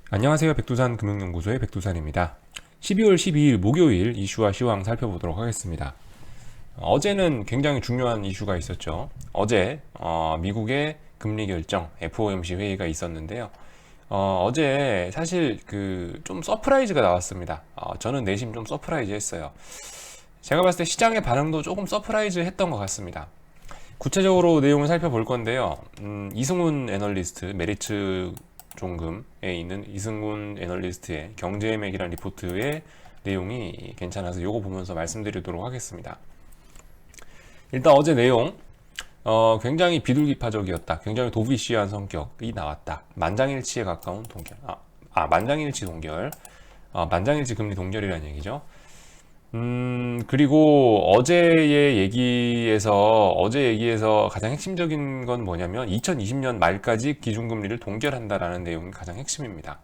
안녕하세요. 백두산 금융연구소의 백두산입니다. 12월 12일 목요일 이슈와 시황 살펴보도록 하겠습니다. 어제는 굉장히 중요한 이슈가 있었죠. 어제 미국의 금리 결정 FOMC 회의가 있었는데요. 어제 사실 좀 서프라이즈가 나왔습니다. 저는 내심 좀 서프라이즈 했어요. 제가 봤을 때 시장의 반응도 조금 서프라이즈 했던 것 같습니다. 구체적으로 내용을 살펴볼 건데요. 이승훈 애널리스트, 메리츠 종금에 있는 이승훈 애널리스트의 경제맥이라는 리포트의 내용이 괜찮아서 요거 보면서 말씀드리도록 하겠습니다. 일단 어제 내용, 굉장히 비둘기파적이었다. 굉장히 도비시한 성격이 나왔다. 만장일치에 가까운 동결. 만장일치 동결. 만장일치 금리 동결이라는 얘기죠. 그리고 어제 얘기에서 가장 핵심적인 건 뭐냐면 2020년 말까지 기준금리를 동결한다라는 내용이 가장 핵심입니다.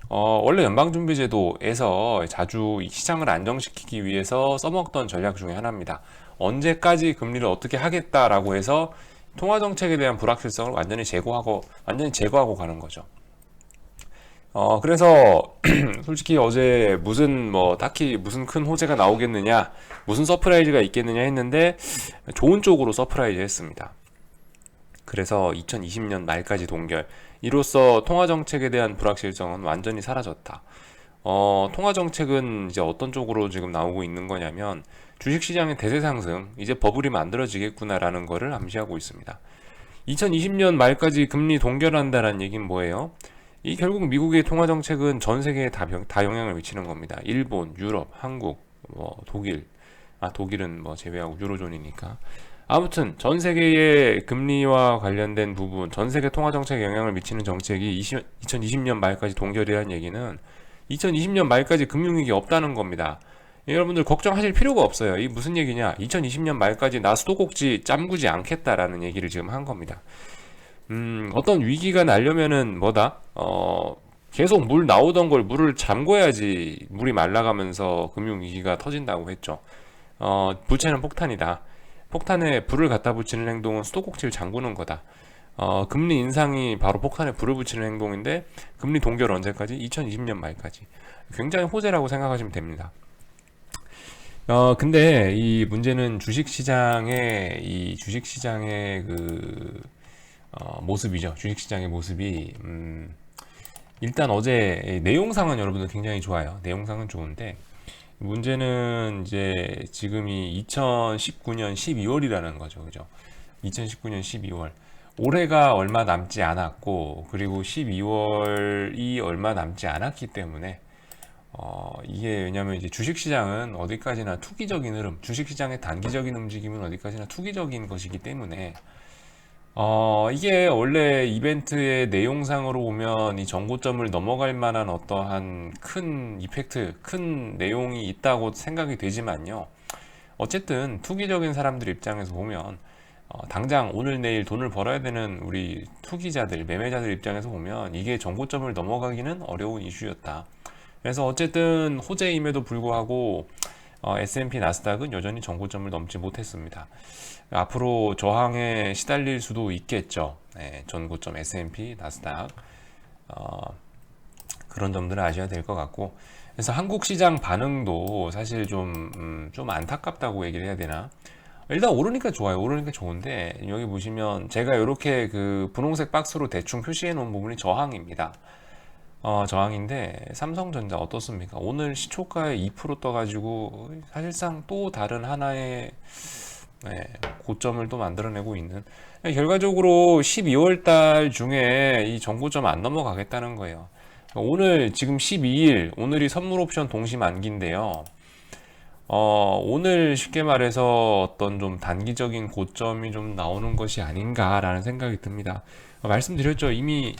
원래 연방준비제도에서 자주 시장을 안정시키기 위해서 써먹던 전략 중에 하나입니다. 언제까지 금리를 어떻게 하겠다라고 해서 통화정책에 대한 불확실성을 완전히 제거하고 가는 거죠. 그래서 솔직히 어제 딱히 무슨 큰 호재가 나오겠느냐, 무슨 서프라이즈가 있겠느냐 했는데 좋은 쪽으로 서프라이즈 했습니다. 그래서 2020년 말까지 동결. 이로써 통화정책에 대한 불확실성은 완전히 사라졌다. 통화정책은 이제 어떤 쪽으로 지금 나오고 있는 거냐면 주식시장의 대세 상승, 이제 버블이 만들어지겠구나라는 거를 암시하고 있습니다. 2020년 말까지 금리 동결한다라는 얘기는 뭐예요? 이 결국 미국의 통화 정책은 전 세계에 다 영향을 미치는 겁니다. 일본, 유럽, 한국, 독일, 독일은 제외하고 유로존이니까. 아무튼 전 세계의 금리와 관련된 부분, 전 세계 통화 정책에 영향을 미치는 정책이 2020년 말까지 동결이라는 얘기는 2020년 말까지 금융위기 없다는 겁니다. 여러분들 걱정하실 필요가 없어요. 이 무슨 얘기냐? 2020년 말까지 나 수도꼭지 짬구지 않겠다라는 얘기를 지금 한 겁니다. 어떤 위기가 나려면은 계속 물 나오던 걸 물을 잠궈야지 물이 말라가면서 금융위기가 터진다고 했죠. 부채는 폭탄이다. 폭탄에 불을 갖다 붙이는 행동은 수도꼭지를 잠그는 거다. 금리 인상이 바로 폭탄에 불을 붙이는 행동인데 금리 동결 언제까지? 2020년 말까지. 굉장히 호재라고 생각하시면 됩니다. 근데 이 문제는 주식시장의 모습이죠. 주식시장의 모습이 일단 어제 내용상은 여러분들 굉장히 좋아요. 내용상은 좋은데 문제는 이제 지금이 2019년 12월이라는 거죠. 그죠? 2019년 12월. 올해가 얼마 남지 않았고 그리고 12월이 얼마 남지 않았기 때문에 이게 왜냐면 이제 주식시장은 어디까지나 투기적인 흐름, 주식시장의 단기적인 움직임은 어디까지나 투기적인 것이기 때문에 이게 원래 이벤트의 내용상으로 보면 이 정고점을 넘어갈 만한 어떠한 큰 이펙트, 큰 내용이 있다고 생각이 되지만요. 어쨌든 투기적인 사람들 입장에서 보면 당장 오늘 내일 돈을 벌어야 되는 우리 투기자들, 매매자들 입장에서 보면 이게 정고점을 넘어가기는 어려운 이슈였다. 그래서 어쨌든 호재임에도 불구하고 S&P 나스닥은 여전히 정고점을 넘지 못했습니다. 앞으로 저항에 시달릴 수도 있겠죠. 네, 전고점 S&P 나스닥 그런 점들을 아셔야 될 것 같고, 그래서 한국 시장 반응도 사실 좀 안타깝다고 얘기를 해야 되나? 일단 오르니까 좋아요. 오르니까 좋은데 여기 보시면 제가 이렇게 그 분홍색 박스로 대충 표시해 놓은 부분이 저항입니다. 저항인데 삼성전자 어떻습니까? 오늘 시초가에 2% 떠가지고 사실상 또 다른 하나의 고점을 또 만들어내고 있는, 결과적으로 12월 달 중에 이 정고점 안 넘어가겠다는 거예요. 오늘 지금 12일, 오늘이 선물 옵션 동시 만기인데요. 오늘 쉽게 말해서 어떤 좀 단기적인 고점이 좀 나오는 것이 아닌가라는 생각이 듭니다. 말씀드렸죠. 이미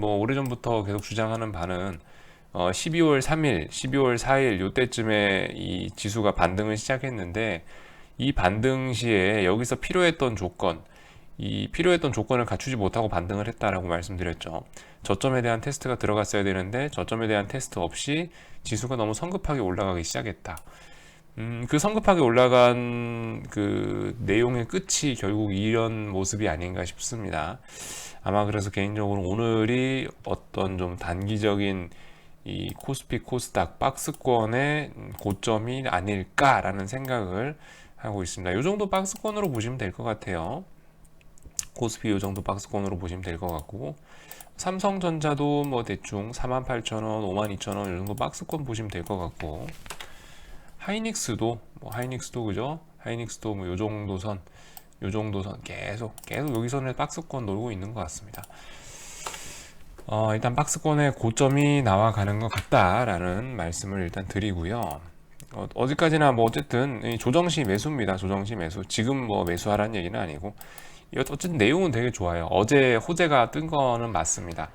오래전부터 계속 주장하는 바는 12월 3일, 12월 4일 요때쯤에 이 지수가 반등을 시작했는데 이 반등 시에 여기서 필요했던 조건을 갖추지 못하고 반등을 했다라고 말씀드렸죠. 저점에 대한 테스트가 들어갔어야 되는데 저점에 대한 테스트 없이 지수가 너무 성급하게 올라가기 시작했다. 그 성급하게 올라간 그 내용의 끝이 결국 이런 모습이 아닌가 싶습니다. 아마 그래서 개인적으로 오늘이 어떤 좀 단기적인 이 코스피 코스닥 박스권의 고점이 아닐까라는 생각을 하고 있습니다. 이 정도 박스권으로 보시면 될 것 같아요. 코스피 이 정도 박스권으로 보시면 될 것 같고, 삼성전자도 뭐 대충 48,000원, 52,000원 이 정도 박스권 보시면 될 것 같고, 하이닉스도 그죠? 하이닉스도 뭐 요 정도 선, 요 정도 선 계속 여기 선에 박스권 놀고 있는 것 같습니다. 일단 박스권의 고점이 나와가는 것 같다라는 말씀을 일단 드리고요. 어디까지나 뭐 어쨌든 조정시 매수입니다. 조정시 매수. 지금 뭐 매수하라는 얘기는 아니고, 어쨌든 내용은 되게 좋아요. 어제 호재가 뜬 거는 맞습니다.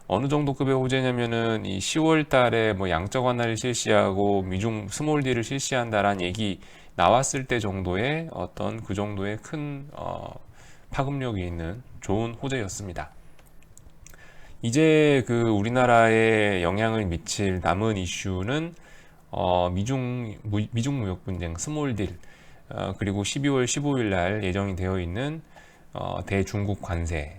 어느 정도 급의 호재냐면은 이 10월 달에 뭐 양적 완화를 실시하고 미중 스몰 딜을 실시한다라는 얘기 나왔을 때 정도의 어떤 그 정도의 큰 파급력이 있는 좋은 호재였습니다. 이제 그 우리나라에 영향을 미칠 남은 이슈는 미중 무역 분쟁 스몰 딜, 그리고 12월 15일 날 예정이 되어 있는 대중국 관세,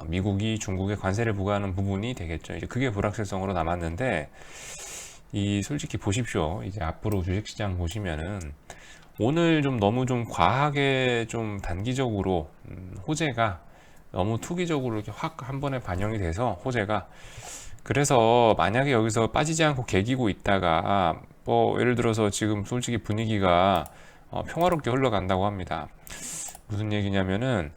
미국이 중국에 관세를 부과하는 부분이 되겠죠. 이제 그게 불확실성으로 남았는데, 솔직히 보십시오. 이제 앞으로 주식시장 보시면은 오늘 좀 너무 좀 과하게 좀 단기적으로 호재가 너무 투기적으로 이렇게 확 한 번에 반영이 돼서 호재가, 그래서 만약에 여기서 빠지지 않고 개기고 있다가 뭐 예를 들어서 지금 솔직히 분위기가 평화롭게 흘러간다고 합니다. 무슨 얘기냐면은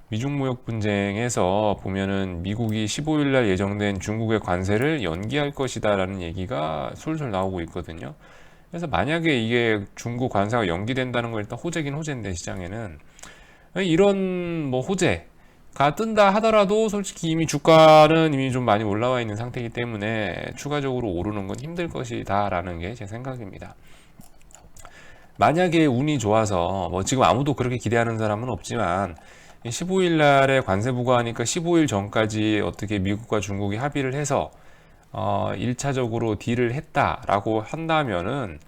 미중 무역 분쟁에서 보면은 미국이 15일 날 예정된 중국의 관세를 연기할 것이다라는 얘기가 솔솔 나오고 있거든요. 그래서 만약에 이게 중국 관세가 연기된다는 건 일단 호재긴 호재인데, 시장에는 이런 뭐 호재가 뜬다 하더라도 솔직히 이미 주가는 이미 좀 많이 올라와 있는 상태이기 때문에 추가적으로 오르는 건 힘들 것이다라는 게 제 생각입니다. 만약에 운이 좋아서, 뭐 지금 아무도 그렇게 기대하는 사람은 없지만 15일 날에 관세 부과하니까 15일 전까지 어떻게 미국과 중국이 합의를 해서 1차적으로 딜을 했다라고 한다면은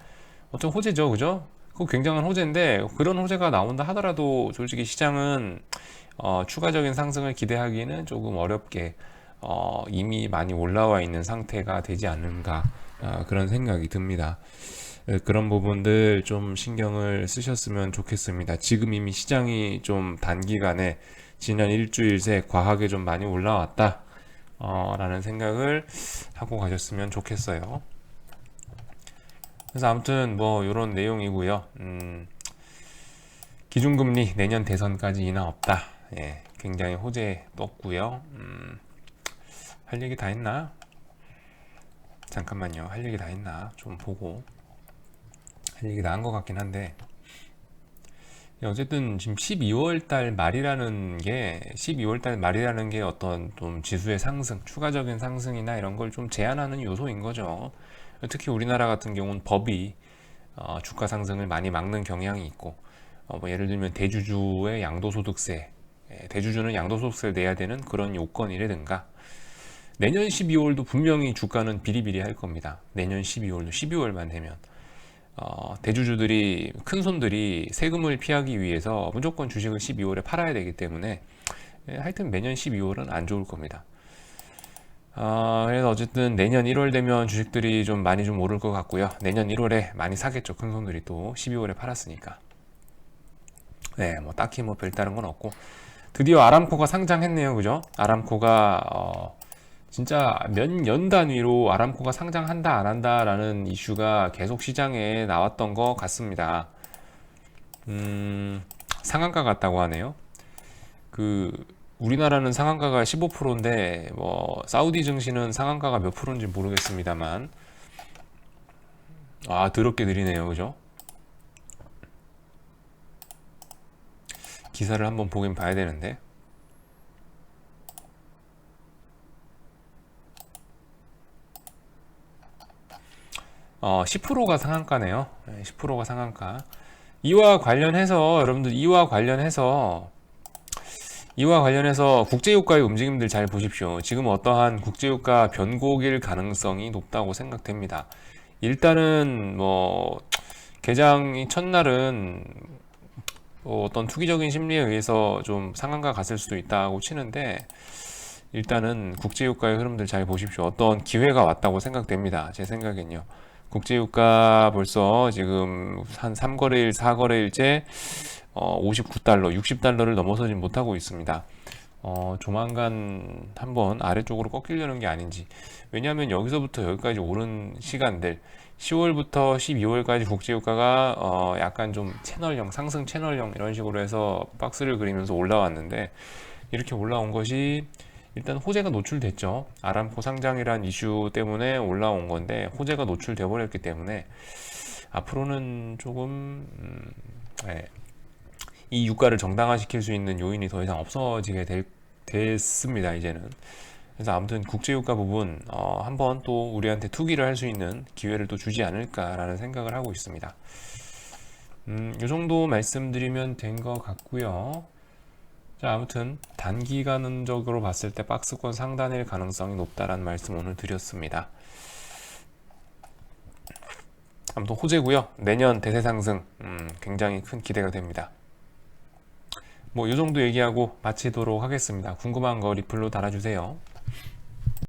어떤 호재죠, 그죠? 그거 굉장한 호재인데, 그런 호재가 나온다 하더라도 솔직히 시장은 추가적인 상승을 기대하기는 조금 어렵게 이미 많이 올라와 있는 상태가 되지 않는가, 그런 생각이 듭니다. 그런 부분들 좀 신경을 쓰셨으면 좋겠습니다. 지금 이미 시장이 좀 단기간에 지난 일주일 새 과하게 좀 많이 올라왔다 라는 생각을 하고 가셨으면 좋겠어요. 그래서 아무튼 뭐 이런 내용이고요. 기준금리 내년 대선까지 인하 없다. 예, 굉장히 호재 떴고요. 할 얘기 다 했나? 잠깐만요. 할 얘기 다 했나? 좀 보고. 할 얘기 다 한 것 같긴 한데, 어쨌든 지금 12월 달 말이라는 게 어떤 좀 지수의 상승, 추가적인 상승이나 이런 걸 좀 제한하는 요소인 거죠. 특히 우리나라 같은 경우는 법이 주가 상승을 많이 막는 경향이 있고, 뭐 예를 들면 대주주의 양도소득세, 대주주는 양도소득세를 내야 되는 그런 요건이라든가, 내년 12월도 분명히 주가는 비리비리할 겁니다. 내년 12월도 12월만 되면 대주주들이, 큰 손들이 세금을 피하기 위해서 무조건 주식을 12월에 팔아야 되기 때문에 하여튼 매년 12월은 안 좋을 겁니다. 그래서 어쨌든 내년 1월 되면 주식들이 좀 많이 좀 오를 것 같고요. 내년 1월에 많이 사겠죠. 큰 손들이 또 12월에 팔았으니까. 네, 뭐 딱히 뭐 별다른 건 없고, 드디어 아람코가 상장했네요. 그죠? 아람코가 진짜 몇 년 단위로 아람코가 상장한다 안 한다 라는 이슈가 계속 시장에 나왔던 것 같습니다. 상한가 같다고 하네요. 우리나라는 상한가가 15%인데 뭐 사우디 증시는 상한가가 몇 프로인지 모르겠습니다만, 더럽게 느리네요. 그죠? 기사를 한번 보긴 봐야 되는데, 10%가 상한가네요. 10%가 상한가. 이와 관련해서 여러분들, 이와 관련해서 국제유가의 움직임들 잘 보십시오. 지금 어떠한 국제유가 변곡일 가능성이 높다고 생각됩니다. 일단은 뭐 개장이 첫날은 어떤 투기적인 심리에 의해서 좀 상한가 갔을 수도 있다고 치는데, 일단은 국제유가의 흐름들 잘 보십시오. 어떤 기회가 왔다고 생각됩니다. 제 생각엔요. 국제유가 벌써 지금 한 3거래일, 4거래일째 59달러, 60달러를 넘어서진 못하고 있습니다. 조만간 한번 아래쪽으로 꺾이려는 게 아닌지. 왜냐하면 여기서부터 여기까지 오른 시간들, 10월부터 12월까지 국제유가가 약간 좀 채널형, 상승 채널형 이런 식으로 해서 박스를 그리면서 올라왔는데, 이렇게 올라온 것이 일단 호재가 노출됐죠. 아람코 상장이란 이슈 때문에 올라온 건데, 호재가 노출돼 버렸기 때문에 앞으로는 조금 예, 이 유가를 정당화시킬 수 있는 요인이 더 이상 없어지게 됐습니다, 이제는. 그래서 아무튼 국제유가 부분 한번 또 우리한테 투기를 할 수 있는 기회를 또 주지 않을까라는 생각을 하고 있습니다. 이 정도 말씀드리면 된 것 같고요. 자, 아무튼 단기간적으로 봤을 때 박스권 상단일 가능성이 높다라는 말씀 오늘 드렸습니다. 아무튼 호재고요. 내년 대세 상승 굉장히 큰 기대가 됩니다. 뭐 이 정도 얘기하고 마치도록 하겠습니다. 궁금한 거 리플로 달아주세요.